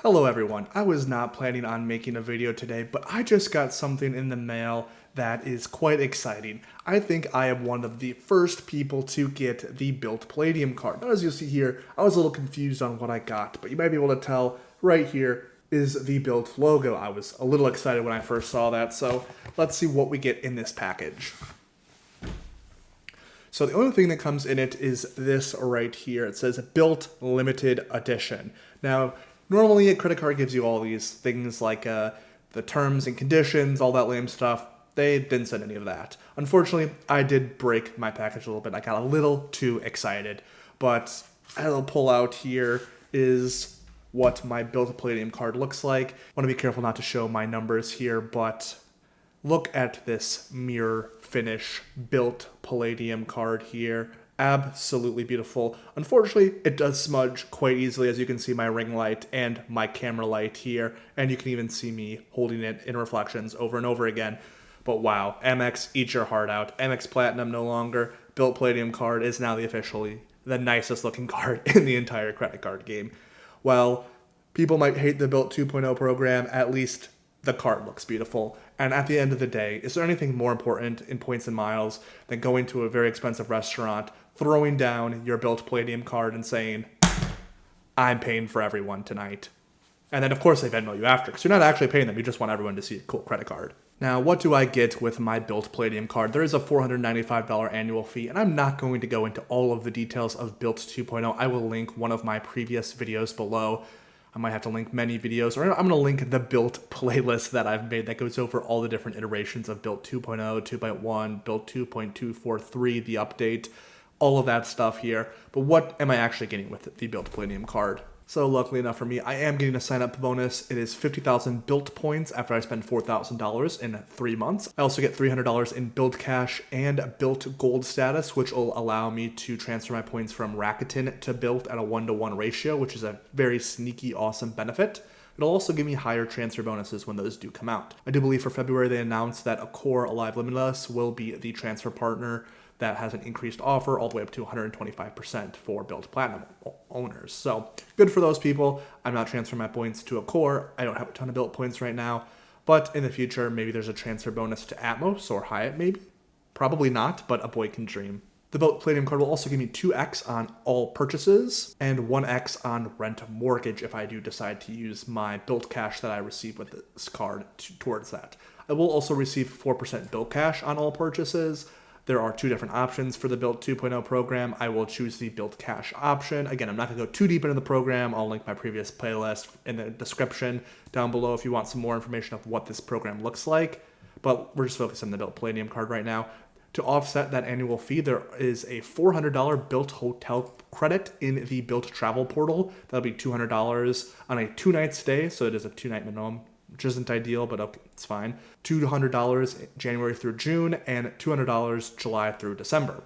Hello everyone, I was not planning on making a video today, but I just got something in the mail that is quite exciting. I think I am one of the first people to get the Bilt Palladium card. Now as you'll see here, I was a little confused on what I got, but you might be able to tell right here is the Bilt logo. I was a little excited when I first saw that, so let's see what we get in this package. So the only thing that comes in it is this right here. It says Bilt Limited Edition. Now, normally a credit card gives you all these things like the terms and conditions, all that lame stuff. They didn't send any of that. Unfortunately, I did break my package a little bit. I got a little too excited. But a little pull out here is what my Bilt Palladium card looks like. I want to be careful not to show my numbers here, but look at this mirror finish Bilt Palladium card here. Absolutely beautiful. Unfortunately, it does smudge quite easily, as you can see my ring light and my camera light here, and you can even see me holding it in reflections over and over again. But wow, Amex, eat your heart out. Amex Platinum no longer. Bilt Palladium card is now officially the nicest looking card in the entire credit card game. While people might hate the Bilt 2.0 program, at least the card looks beautiful. And at the end of the day, is there anything more important in points and miles than going to a very expensive restaurant, throwing down your Bilt Palladium card and saying, I'm paying for everyone tonight? And then of course they Venmo you after, because you're not actually paying them, you just want everyone to see a cool credit card. Now, what do I get with my Bilt Palladium card? There is a $495 annual fee, and I'm not going to go into all of the details of Bilt 2.0. I will link one of my previous videos below. I might have to link many videos, or I'm going to link the Bilt playlist that I've made that goes over all the different iterations of Bilt 2.0, 2.1, Bilt 2.243, the update, all of that stuff here. But what am I actually getting with the Bilt Palladium card? So luckily enough for me, I am getting a sign-up bonus. It is 50,000 Bilt points after I spend $4,000 in 3 months. I also get $300 in Bilt Cash and Bilt Gold status, which will allow me to transfer my points from Rakuten to Bilt at a 1-to-1 ratio, which is a very sneaky, awesome benefit. It'll also give me higher transfer bonuses when those do come out. I do believe for February they announced that Accor Alive Limitless will be the transfer partner that has an increased offer all the way up to 125% for Bilt Platinum owners. So good for those people. I'm not transferring my points to Accor. I don't have a ton of Bilt points right now, but in the future, maybe there's a transfer bonus to Atmos or Hyatt maybe. Probably not, but a boy can dream. The Bilt Palladium card will also give me 2x on all purchases and 1x on rent mortgage if I do decide to use my Bilt Cash that I receive with this card towards that. I will also receive 4% Bilt Cash on all purchases. There are two different options for the Bilt 2.0 program. I will choose the Bilt Cash option. Again, I'm not going to go too deep into the program. I'll link my previous playlist in the description down below if you want some more information of what this program looks like. But we're just focused on the Bilt Palladium card right now. To offset that annual fee, there is a $400 Bilt Hotel credit in the Bilt Travel Portal. That'll be $200 on a 2-night stay, so it is a 2-night minimum, which isn't ideal, but okay, it's fine. $200 January through June, and $200 July through December.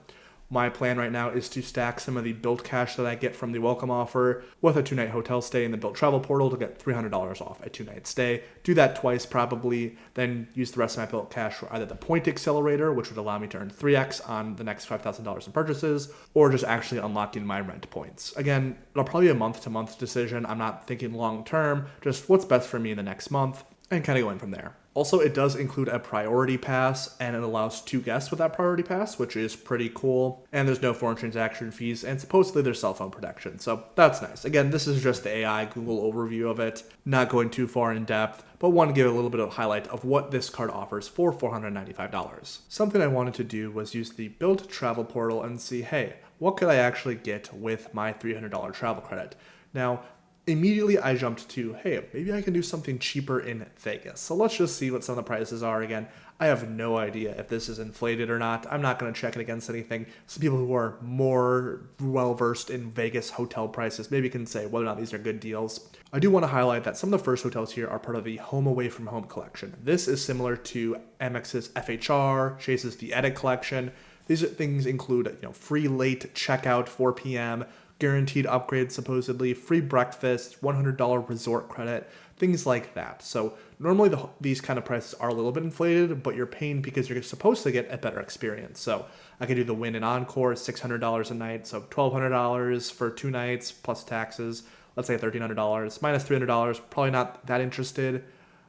My plan right now is to stack some of the Bilt Cash that I get from the welcome offer with a 2-night hotel stay in the Bilt Travel Portal to get $300 off a 2-night stay. Do that twice probably, then use the rest of my Bilt Cash for either the point accelerator, which would allow me to earn 3x on the next $5,000 in purchases, or just actually unlocking my rent points. Again, it'll probably be a month-to-month decision. I'm not thinking long-term, just what's best for me in the next month, and kind of going from there. Also, it does include a priority pass, and it allows 2 guests with that priority pass, which is pretty cool. And there's no foreign transaction fees, and supposedly there's cell phone protection, so that's nice. Again, this is just the AI Google overview of it, not going too far in depth, but want to give a little bit of highlight of what this card offers for $495. Something I wanted to do was use the Bilt Travel Portal and see, hey, what could I actually get with my $300 travel credit? Now, immediately I jumped to, hey, maybe I can do something cheaper in Vegas. So let's just see what some of the prices are again. I have no idea if this is inflated or not. I'm not going to check it against anything. Some people who are more well-versed in Vegas hotel prices maybe can say whether or not these are good deals. I do want to highlight that some of the first hotels here are part of the Home Away from Home collection. This is similar to Amex's FHR, Chase's The Edit collection. These things include, free late checkout, 4 p.m., guaranteed upgrades supposedly, free breakfast, $100 resort credit, things like that. So normally these kind of prices are a little bit inflated, but you're paying because you're supposed to get a better experience. So I could do the Win and Encore, $600 a night, so $1,200 for 2 nights plus taxes. let's say $1,300, minus $300, probably not that interested.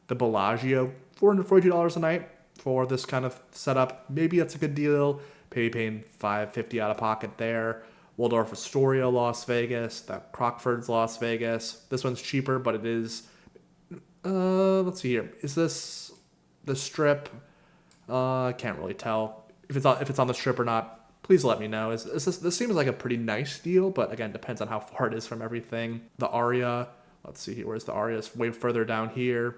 The Bellagio, $442 a night for this kind of setup. Maybe that's a good deal. Maybe paying $550 out of pocket there. Waldorf Astoria, Las Vegas. That Crockford's Las Vegas. This one's cheaper, but it is. Let's see here. Is this the Strip? I can't really tell if it's on the Strip or not. Please let me know. This seems like a pretty nice deal, but again, depends on how far it is from everything. The Aria. Let's see here. Where's the Aria? It's way further down here.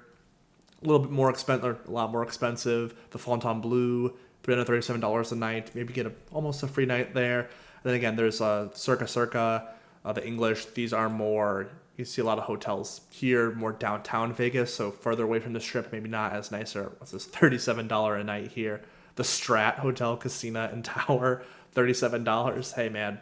A little bit more expensive, or a lot more expensive. The Fontainebleau, $337 a night. Maybe get almost a free night there. And then again, there's Circa, the English. These are more, you see a lot of hotels here, more downtown Vegas, so further away from the Strip, maybe not as nicer. What's this, $37 a night here. The Strat Hotel, Casino, and Tower, $37. Hey, man,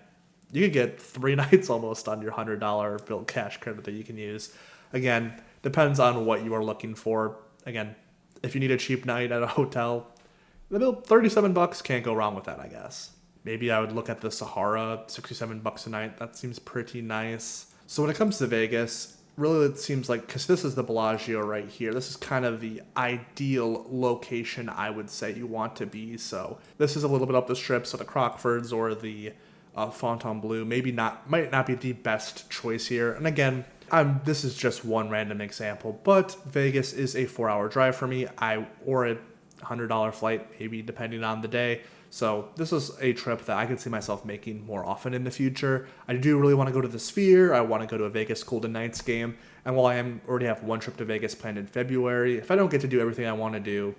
you could get 3 nights almost on your $100 Bilt cash credit that you can use. Again, depends on what you are looking for. Again, if you need a cheap night at a hotel, the Bilt, $37, can't go wrong with that, I guess. Maybe I would look at the Sahara, $67 a night. That seems pretty nice. So when it comes to Vegas, really it seems like, because this is the Bellagio right here, this is kind of the ideal location I would say you want to be. So this is a little bit up the Strip, so the Crockfords or the Fontainebleau might not be the best choice here. And again, this is just one random example, but Vegas is a 4-hour drive for me, or a $100 flight, maybe depending on the day. So this is a trip that I could see myself making more often in the future. I do really want to go to the Sphere. I want to go to a Vegas Golden Knights game. And while I already have one trip to Vegas planned in February, if I don't get to do everything I want to do,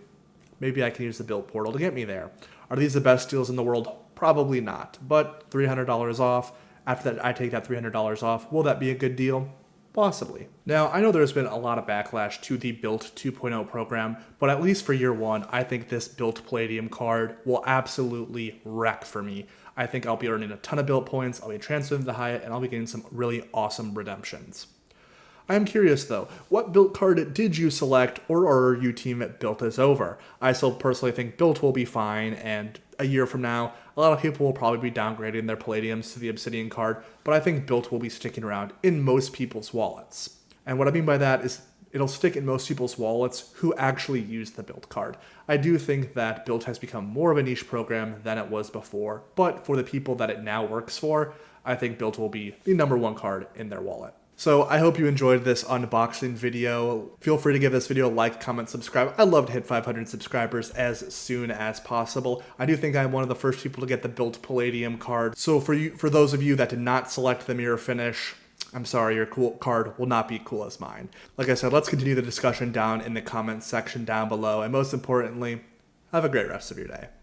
maybe I can use the Bilt portal to get me there. Are these the best deals in the world? Probably not. But $300 off. After that, I take that $300 off. Will that be a good deal? Possibly. Now, I know there's been a lot of backlash to the Bilt 2.0 program, but at least for year one, I think this Bilt Palladium card will absolutely wreck for me. I think I'll be earning a ton of Bilt points, I'll be transferring to the Hyatt, and I'll be getting some really awesome redemptions. I am curious though, what Bilt card did you select, or are you team at Bilt is over? I still personally think Bilt will be fine, and a year from now, a lot of people will probably be downgrading their Palladiums to the Obsidian card, but I think Bilt will be sticking around in most people's wallets. And what I mean by that is it'll stick in most people's wallets who actually use the Bilt card. I do think that Bilt has become more of a niche program than it was before, but for the people that it now works for, I think Bilt will be the #1 card in their wallet. So I hope you enjoyed this unboxing video. Feel free to give this video a like, comment, subscribe. I'd love to hit 500 subscribers as soon as possible. I do think I'm one of the first people to get the Bilt Palladium card. So for those of you that did not select the mirror finish, I'm sorry, your cool card will not be cool as mine. Like I said, let's continue the discussion down in the comments section down below. And most importantly, have a great rest of your day.